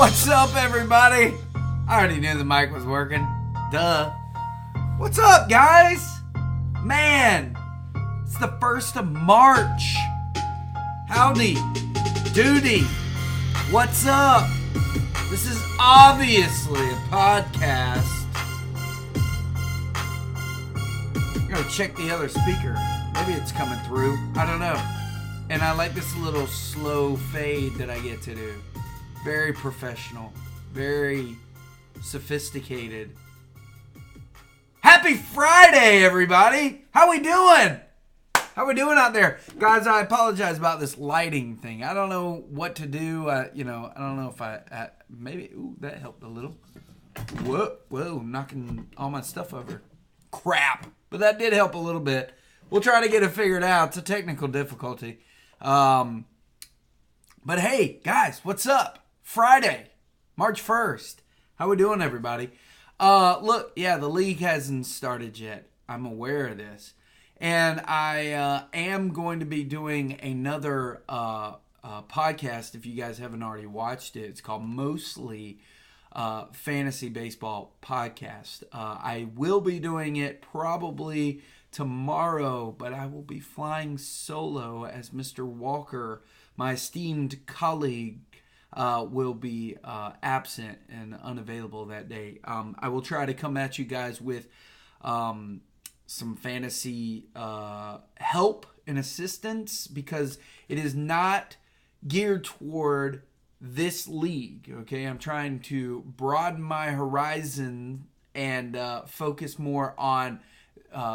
What's up, everybody? I already knew the mic was working. Duh. What's up, guys? Man, it's the 1st of March. Howdy. Doody. What's up? This is obviously a podcast. I'm gonna check the other speaker. Maybe it's coming through. I don't know. And I like this little slow fade that I get to do. Very professional. Very sophisticated. Happy Friday, everybody! How we doing? How we doing out there? Guys, I apologize about this lighting thing. I don't know what to do. I don't know if maybe, ooh, that helped a little. Whoa, knocking all my stuff over. Crap. But that did help a little bit. We'll try to get it figured out. It's a technical difficulty. But hey, guys, what's up? Friday, March 1st. How we doing, everybody? Look, yeah, the league hasn't started yet. I'm aware of this. And I am going to be doing another podcast, if you guys haven't already watched it. It's called Mostly Fantasy Baseball Podcast. I will be doing it probably tomorrow, but I will be flying solo as Mr. Walker, my esteemed colleague, will be absent and unavailable that day. I will try to come at you guys with some fantasy help and assistance, because it is not geared toward this league, okay? I'm trying to broaden my horizon and focus more on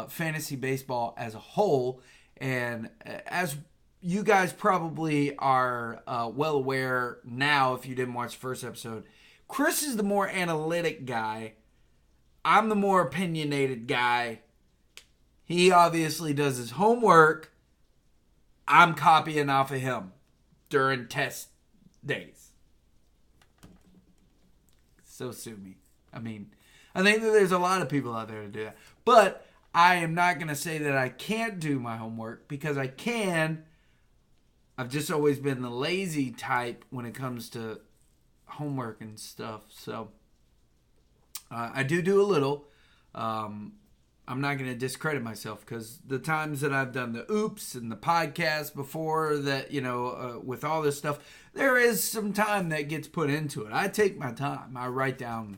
fantasy baseball as a whole. And as you guys probably are well aware now, if you didn't watch the first episode, Chris is the more analytic guy. I'm the more opinionated guy. He obviously does his homework. I'm copying off of him during test days. So sue me. I mean, I think that there's a lot of people out there to do that. But I am not going to say that I can't do my homework, because I can. I've just always been the lazy type when it comes to homework and stuff. So I do a little. I'm not going to discredit myself, because the times that I've done the oops and the podcast before that, with all this stuff, there is some time that gets put into it. I take my time. I write down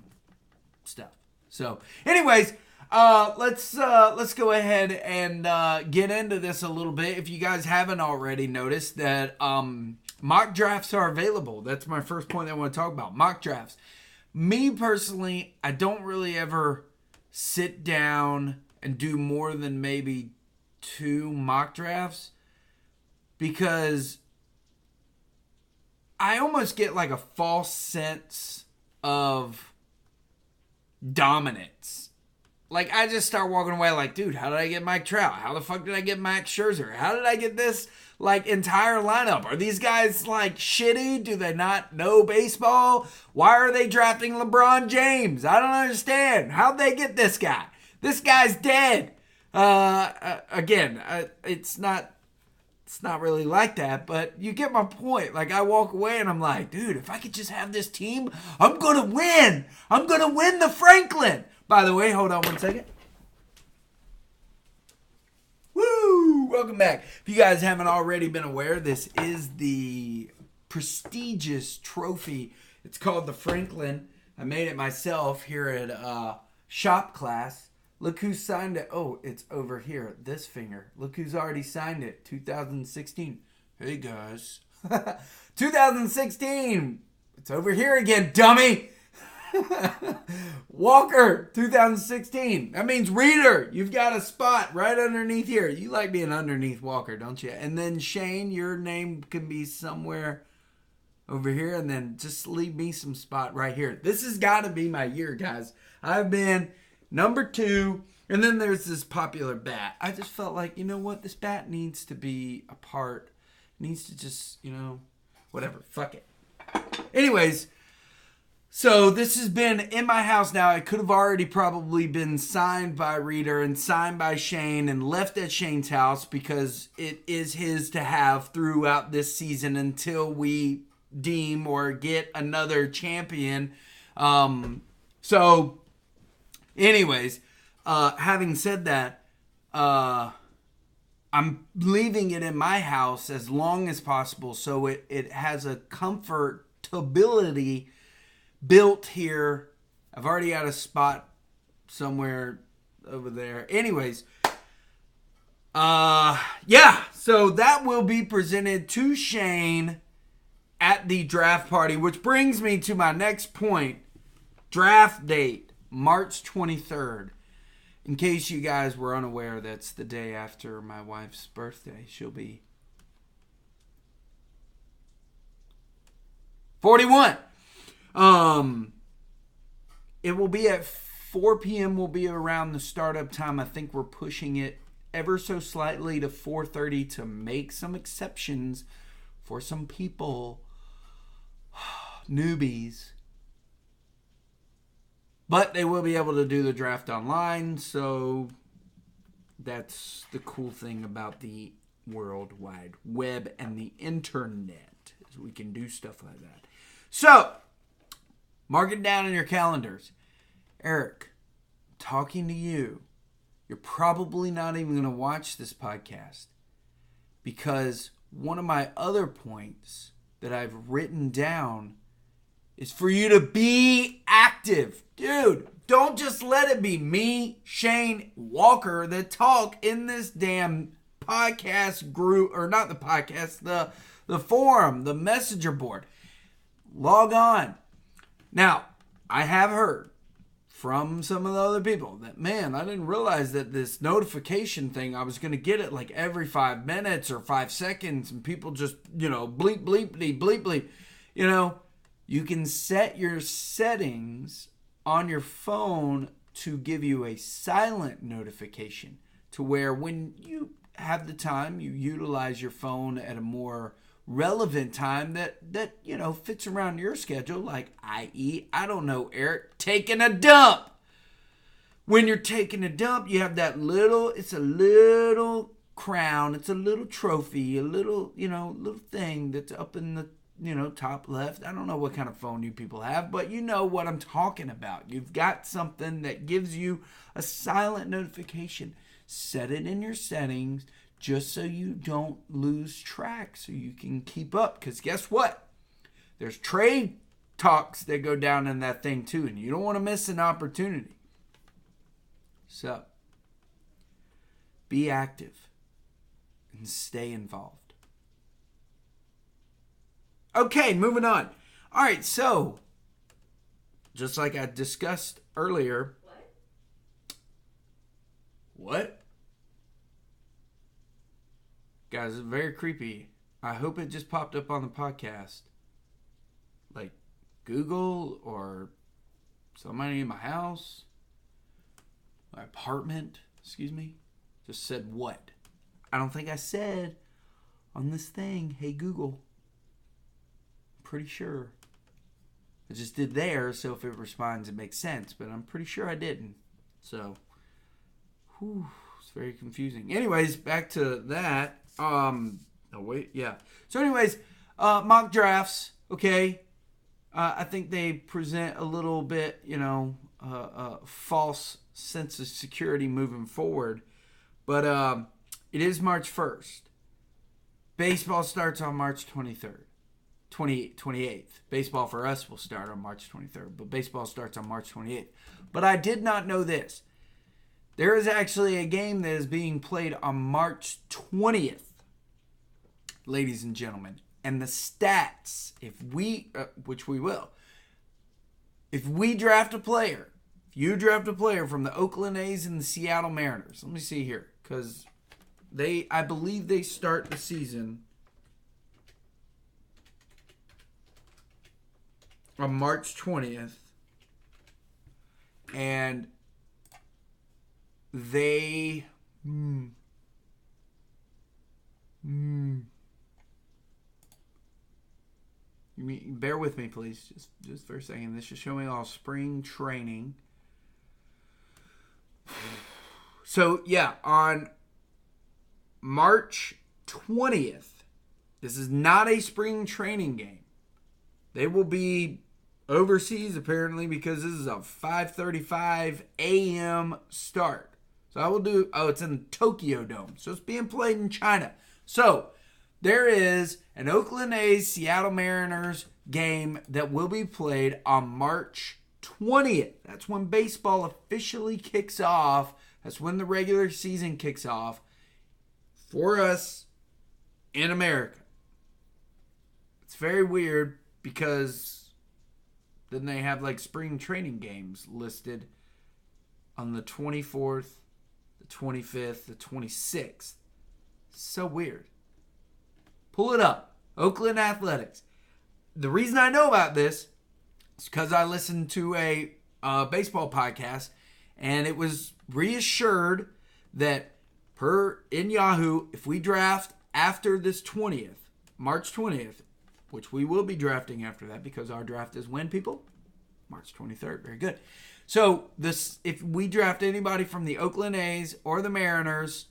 stuff. So anyways, let's go ahead and get into this a little bit. If you guys haven't already noticed that mock drafts are available. That's my first point I want to talk about. Mock drafts. Me personally, I don't really ever sit down and do more than maybe 2 mock drafts, because I almost get like a false sense of dominance. Like, I just start walking away like, dude, how did I get Mike Trout? How the fuck did I get Max Scherzer? How did I get this, entire lineup? Are these guys, shitty? Do they not know baseball? Why are they drafting LeBron James? I don't understand. How'd they get this guy? This guy's dead. It's not really like that, but you get my point. I walk away and I'm like, dude, if I could just have this team, I'm going to win. I'm going to win the Franklin. By the way, hold on one second. Woo! Welcome back. If you guys haven't already been aware, this is the prestigious trophy. It's called the Franklin. I made it myself here at shop class. Look who signed it. Oh, it's over here. This finger. Look who's already signed it. 2016. Hey, guys. 2016. It's over here again, dummy. Walker, 2016. That means Reader. You've got a spot right underneath here. You like being underneath Walker, don't you? And then Shane, your name can be somewhere over here. And then just leave me some spot right here. This has got to be my year, guys. I've been number 2. And then there's this popular bat. I just felt like, you know what? This bat needs to be a part. It needs to just, whatever. Fuck it. Anyways, so this has been in my house now. It could have already probably been signed by Reader and signed by Shane and left at Shane's house, because it is his to have throughout this season until we deem or get another champion. So, anyways, having said that, I'm leaving it in my house as long as possible so it has a comfortability built here. I've already got a spot somewhere over there. Anyways, yeah, so that will be presented to Shane at the draft party, which brings me to my next point. Draft date, March 23rd. In case you guys were unaware, that's the day after my wife's birthday. She'll be 41. It will be at 4 p.m. will be around the startup time. I think we're pushing it ever so slightly to 4:30 to make some exceptions for some people, newbies. But they will be able to do the draft online, so that's the cool thing about the World Wide Web and the internet, is we can do stuff like that. So, mark it down in your calendars. Eric, talking to you. You're probably not even going to watch this podcast because one of my other points that I've written down is for you to be active. Dude, don't just let it be me, Shane, Walker that talk in this damn podcast group, or not the podcast, the forum, the messenger board. Log on. Now, I have heard from some of the other people that, man, I didn't realize that this notification thing, I was going to get it like every 5 minutes or 5 seconds, and people just, bleep, bleep, bleep, bleep, bleep. You can set your settings on your phone to give you a silent notification, to where when you have the time, you utilize your phone at a more relevant time that fits around your schedule, like i.e., I don't know, Eric, taking a dump. When you're taking a dump, you have that it's a little crown, it's a little trophy, a little thing that's up in the top left. I don't know what kind of phone you people have, but you know what I'm talking about. You've got something that gives you a silent notification. Set it in your settings just so you don't lose track, so you can keep up. Because guess what? There's trade talks that go down in that thing too, and you don't want to miss an opportunity. So, be active and stay involved. Okay, moving on. All right, so, just like I discussed earlier. What? Guys, it's very creepy. I hope it just popped up on the podcast. Like Google or somebody in my house, my apartment, just said what? I don't think I said on this thing, hey Google. Pretty sure. I just did there, so if it responds, it makes sense, but I'm pretty sure I didn't. So, it's very confusing. Anyways, back to that. So anyways, mock drafts, okay. I think they present a little bit, false sense of security moving forward. But it is March 1st. Baseball starts on March 23rd. 28th. Baseball for us will start on March 23rd, but baseball starts on March 28th. But I did not know this. There is actually a game that is being played on March 20th, ladies and gentlemen. And the stats, which we will, if you draft a player from the Oakland A's and the Seattle Mariners, let me see here, because I believe they start the season on March 20th, and they bear with me, please, just for a second. This is showing all spring training. So yeah, on March 20th, this is not a spring training game. They will be overseas apparently because this is a 5:35 a.m. start. So I will do, it's in the Tokyo Dome. So it's being played in China. So there is an Oakland A's Seattle Mariners game that will be played on March 20th. That's when baseball officially kicks off. That's when the regular season kicks off for us in America. It's very weird because then they have like spring training games listed on the 24th, the 25th, the 26th. So weird. Pull it up. Oakland Athletics. The reason I know about this is because I listened to a baseball podcast, and it was reassured that in Yahoo, if we draft after this 20th, March 20th, which we will be drafting after that because our draft is when, people? March 23rd. Very good. So if we draft anybody from the Oakland A's or the Mariners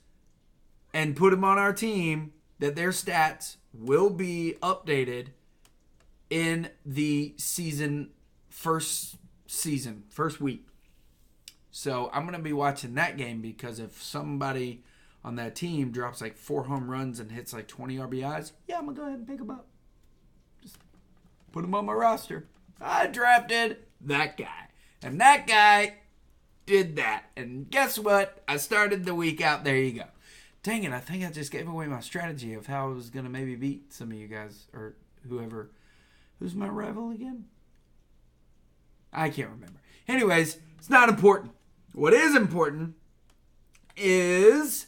and put them on our team, that their stats will be updated in the first week. So I'm going to be watching that game because if somebody on that team drops like 4 home runs and hits like 20 RBIs, yeah, I'm going to go ahead and pick them up. Just put them on my roster. I drafted that guy. And that guy did that. And guess what? I started the week out. There you go. Dang it, I think I just gave away my strategy of how I was going to maybe beat some of you guys or whoever. Who's my rival again? I can't remember. Anyways, it's not important. What is important is,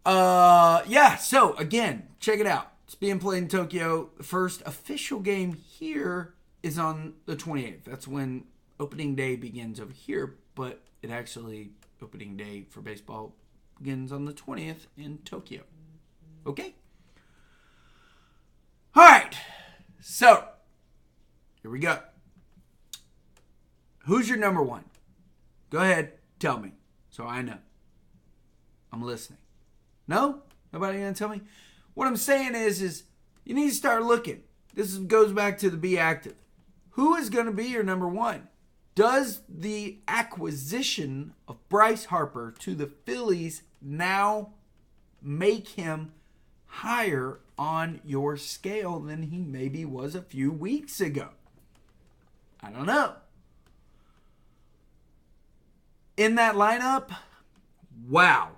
so again, check it out. It's being played in Tokyo. The first official game here is on the 28th. That's when opening day begins over here, but it actually, opening day for baseball begins on the 20th in Tokyo. Okay? All right. So, here we go. Who's your number one? Go ahead, tell me, so I know. I'm listening. No? Nobody gonna tell me? What I'm saying is you need to start looking. This goes back to the be active. Who is going to be your number one? Does the acquisition of Bryce Harper to the Phillies now make him higher on your scale than he maybe was a few weeks ago? I don't know. In that lineup, wow.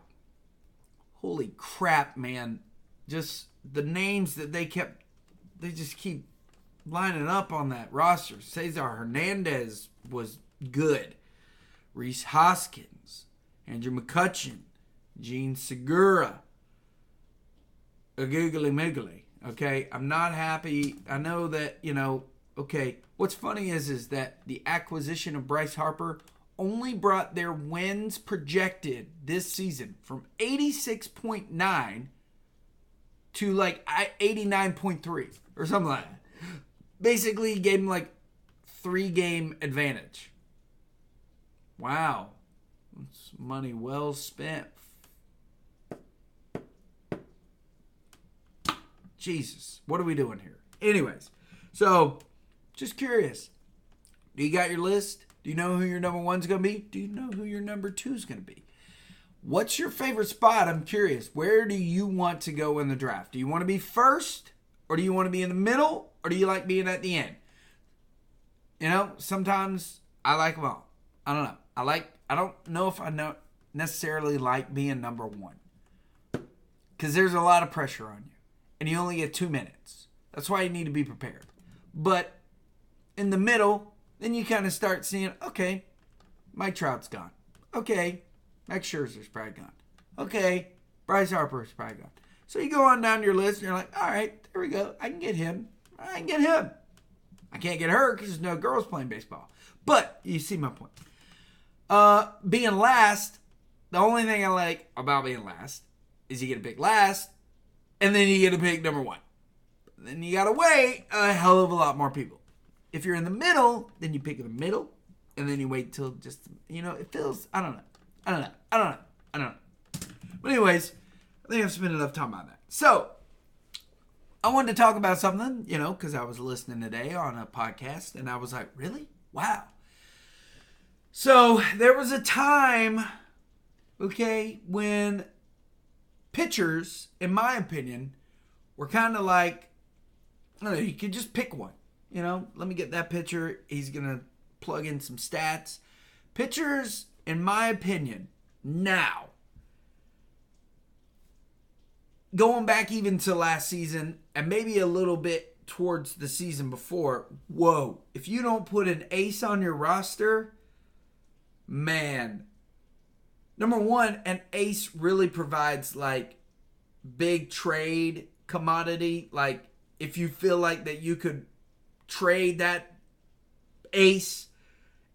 Holy crap, man. Just the names that they just keep lining up on that roster. Cesar Hernandez was good. Rhys Hoskins, Andrew McCutchen, Gene Segura, a googly moogly. Okay, I'm not happy. I know that, okay. What's funny is that the acquisition of Bryce Harper only brought their wins projected this season from 86.9 to like 89.3 or something like that. Basically gave him like 3-game advantage. Wow. That's money well spent. Jesus. What are we doing here? Anyways. So, just curious. Do you got your list? Do you know who your number one's going to be? Do you know who your number two's going to be? What's your favorite spot? I'm curious. Where do you want to go in the draft? Do you want to be first? Or do you want to be in the middle? Or do you like being at the end? Sometimes I like them all. I don't know. I don't know if I necessarily like being number one. Because there's a lot of pressure on you. And you only get 2 minutes. That's why you need to be prepared. But in the middle, then you kind of start seeing, okay, Mike Trout's gone. Okay, Max Scherzer's probably gone. Okay, Bryce Harper's probably gone. So you go on down your list and you're like, all right, there we go. I can get him. I can't get her because there's no girls playing baseball. But you see my point. Being last, the only thing I like about being last is you get to pick last and then you get to pick number one. Then you got to wait a hell of a lot more people. If you're in the middle, then you pick in the middle and then you wait till just, it feels, I don't know. But anyways, I think I've spent enough time on that. So, I wanted to talk about something, because I was listening today on a podcast, and I was like, really? Wow. So there was a time, when pitchers, in my opinion, were kind of like, I don't know, you could just pick one. Let me get that pitcher. He's going to plug in some stats. Pitchers, in my opinion, now, going back even to last season and maybe a little bit towards the season before, whoa, if you don't put an ace on your roster, man. Number one, an ace really provides like big trade commodity. Like if you feel like that you could trade that ace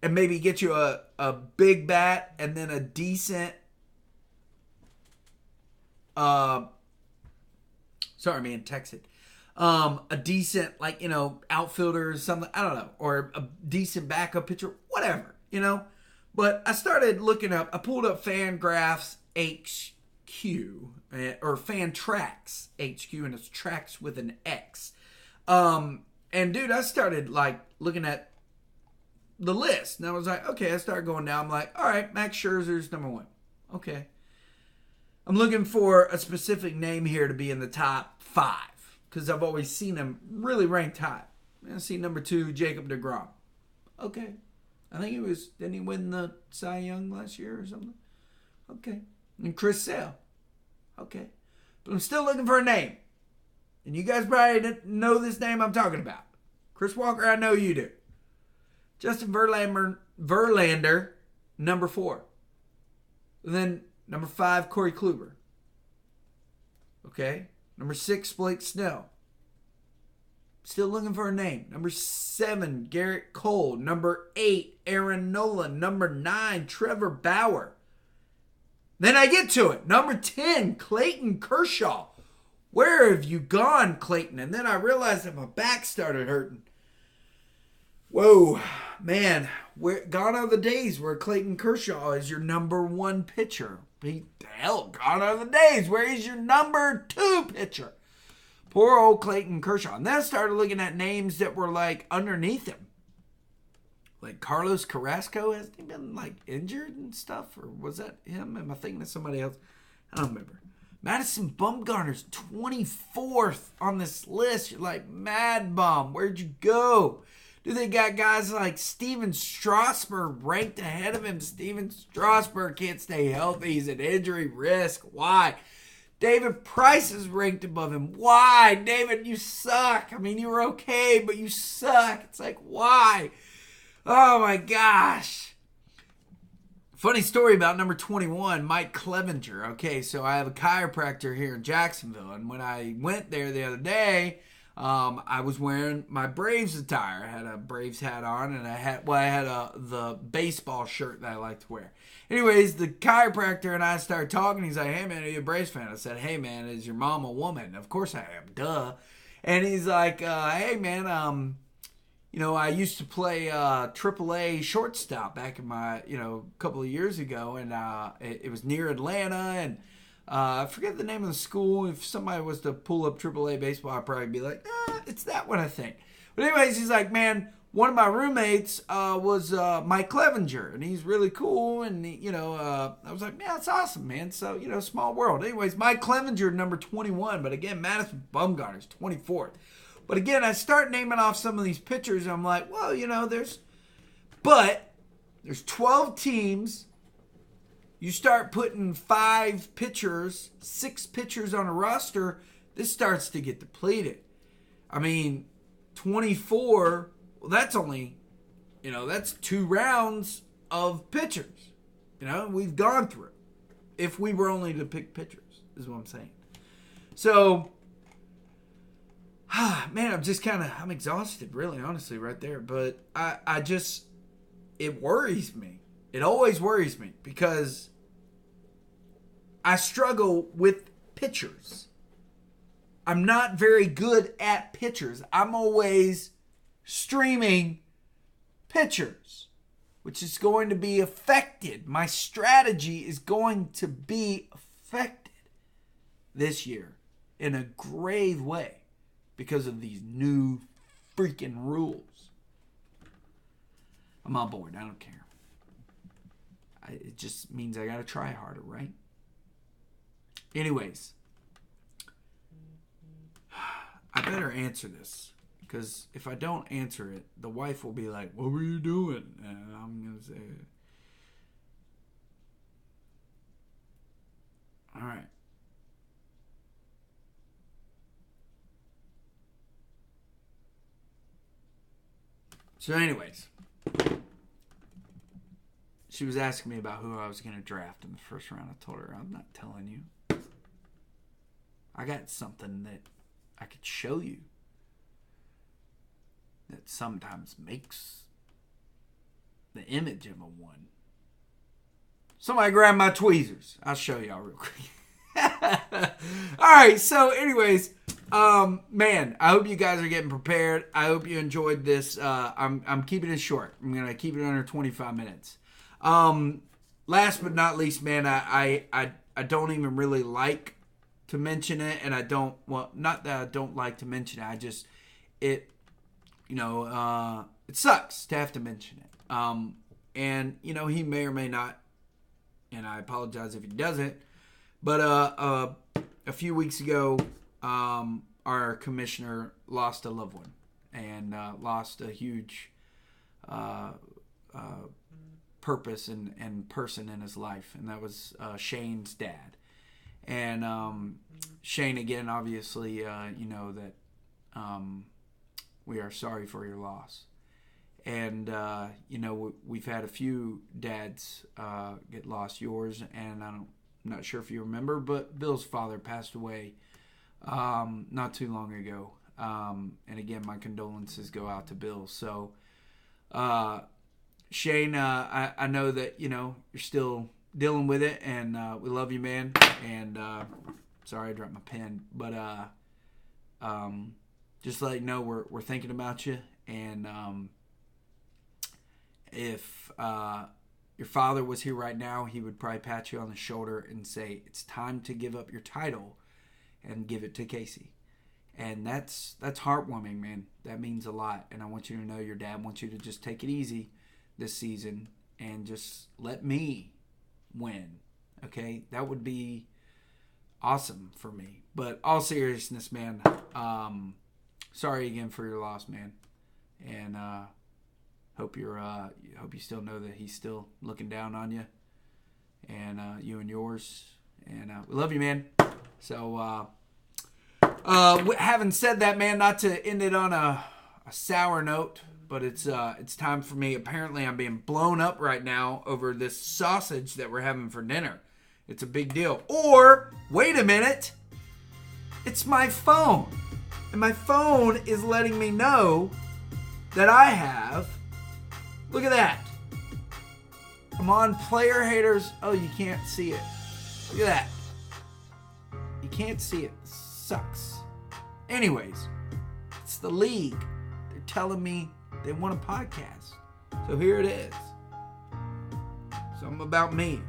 and maybe get you a big bat and then a decent sorry, man, text it. A decent, outfielder or something. I don't know. Or a decent backup pitcher. Whatever, But I started looking up. I pulled up Fangraphs HQ. Or Fantrax HQ. And it's tracks with an X. And, dude, I started, looking at the list. And I was like, okay. I started going down. I'm like, all right, Max Scherzer's number one. Okay. I'm looking for a specific name here to be in the top 5 because I've always seen him really ranked high. I see number 2, Jacob deGrom. Okay. I think didn't he win the Cy Young last year or something? Okay. And Chris Sale. Okay. But I'm still looking for a name. And you guys probably didn't know this name I'm talking about. Chris Walker, I know you do. Justin Verlander, number 4. And then number 5, Corey Kluber. Okay. Number 6, Blake Snell. Still looking for a name. Number 7, Garrett Cole. Number 8, Aaron Nolan. Number 9, Trevor Bauer. Then I get to it. Number 10, Clayton Kershaw. Where have you gone, Clayton? And then I realized that my back started hurting. Whoa, man. Gone are the days where Clayton Kershaw is your number 1 pitcher. Hell, gone are the days where he's your number 2 pitcher. Poor old Clayton Kershaw. And then I started looking at names that were underneath him. Like Carlos Carrasco, hasn't he been injured and stuff? Or was that him? Am I thinking of somebody else? I don't remember. Madison Bumgarner's 24th on this list. You're like, Mad Bum, where'd you go? Do they got guys like Steven Strasburg ranked ahead of him? Steven Strasburg can't stay healthy. He's an injury risk. Why? David Price is ranked above him. Why? David, you suck. I mean, you were okay, but you suck. It's like, why? Oh, my gosh. Funny story about number 21, Mike Clevenger. Okay, so I have a chiropractor here in Jacksonville, and when I went there the other day, I was wearing my Braves attire. I had a Braves hat on, and I had the baseball shirt that I like to wear. Anyways, the chiropractor and I started talking. He's like, hey, man, are you a Braves fan? I said, hey, man, is your mom a woman? Of course I am. Duh. And he's like, hey, man, I used to play AAA shortstop back in my, couple of years ago, and it was near Atlanta, and I forget the name of the school. If somebody was to pull up AAA baseball, I'd probably be like, it's that one, I think. But anyways, he's like, man, one of my roommates was Mike Clevenger, and he's really cool, and, I was like, yeah, that's awesome, man. So, small world. Anyways, Mike Clevenger, number 21, but again, Madison Bumgarner's 24th. But again, I start naming off some of these pitchers, and I'm like, well, there's 12 teams. You start putting 5 pitchers, 6 pitchers on a roster, this starts to get depleted. I mean, 24, well, that's only, that's 2 rounds of pitchers. We've gone through. If we were only to pick pitchers, is what I'm saying. So, man, I'm exhausted, really, honestly, right there. But it worries me. It always worries me because I struggle with pitchers. I'm not very good at pitchers. I'm always streaming pitchers, which is going to be affected. My strategy is going to be affected this year in a grave way because of these new freaking rules. I'm on board. I don't care. It just means I got to try harder, right? Anyways, I better answer this. Because if I don't answer it, the wife will be like, what were you doing? And I'm going to say, all right. So anyways, she was asking me about who I was going to draft in the first round. I told her, I'm not telling you. I got something that I could show you that sometimes makes the image of a one. Somebody grab my tweezers. I'll show y'all real quick. Alright, so anyways, man, I hope you guys are getting prepared. I hope you enjoyed this. I'm keeping it short. I'm going to keep it under 25 minutes. Last but not least, man, I don't even really like to mention it, and I don't, well, not that I don't like to mention it, it sucks to have to mention it. And, he may or may not, and I apologize if he doesn't, but a few weeks ago, our commissioner lost a loved one, and lost a huge purpose and person in his life, and that was Shane's dad. And Shane, again, obviously, that we are sorry for your loss. And, we've had a few dads get lost. Yours, and I'm not sure if you remember, but Bill's father passed away not too long ago. And again, my condolences go out to Bill. So, Shane, I know that, you're still dealing with it, and we love you, man. And sorry I dropped my pen, but just to let you know we're thinking about you. And if your father was here right now, he would probably pat you on the shoulder and say, it's time to give up your title and give it to Casey. And that's heartwarming, man. That means a lot. And I want you to know your dad wants you to just take it easy this season and just let me win. Okay? That would be awesome for me. But all seriousness, man, sorry again for your loss, man. And hope you still know that he's still looking down on you, and you and yours. And we love you, man. So having said that, man, not to end it on a sour note, but it's time for me. Apparently, I'm being blown up right now over this sausage that we're having for dinner. It's a big deal. Or, wait a minute, it's my phone. And my phone is letting me know that I have, look at that. I'm on Player Haters. Oh, you can't see it. Look at that. You can't see it. This sucks. Anyways, it's the league. They're telling me they want a podcast. So here it is. Something about me.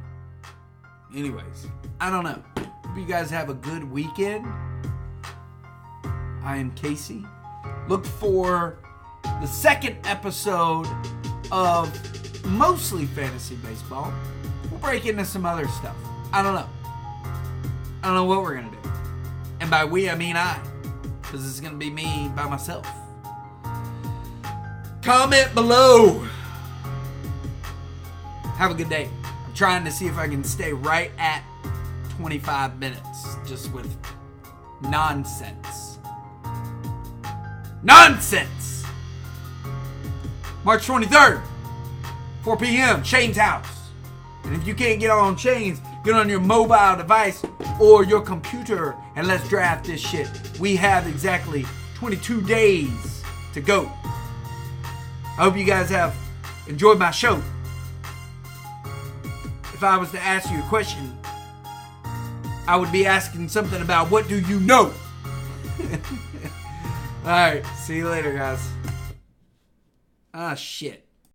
Anyways, I don't know. Hope you guys have a good weekend. I am Casey. Look for the second episode of mostly fantasy baseball. We'll break into some other stuff. I don't know. I don't know what we're going to do. And by we, I mean I. Because it's going to be me by myself. Comment below. Have a good day. I'm trying to see if I can stay right at 25 minutes. Just with nonsense. Nonsense! March 23rd, 4 p.m., Shane's house. And if you can't get on Shane's, get on your mobile device or your computer and let's draft this shit. We have exactly 22 days to go. I hope you guys have enjoyed my show. If I was to ask you a question, I would be asking something about what do you know? Alright, see you later, guys. Ah, shit.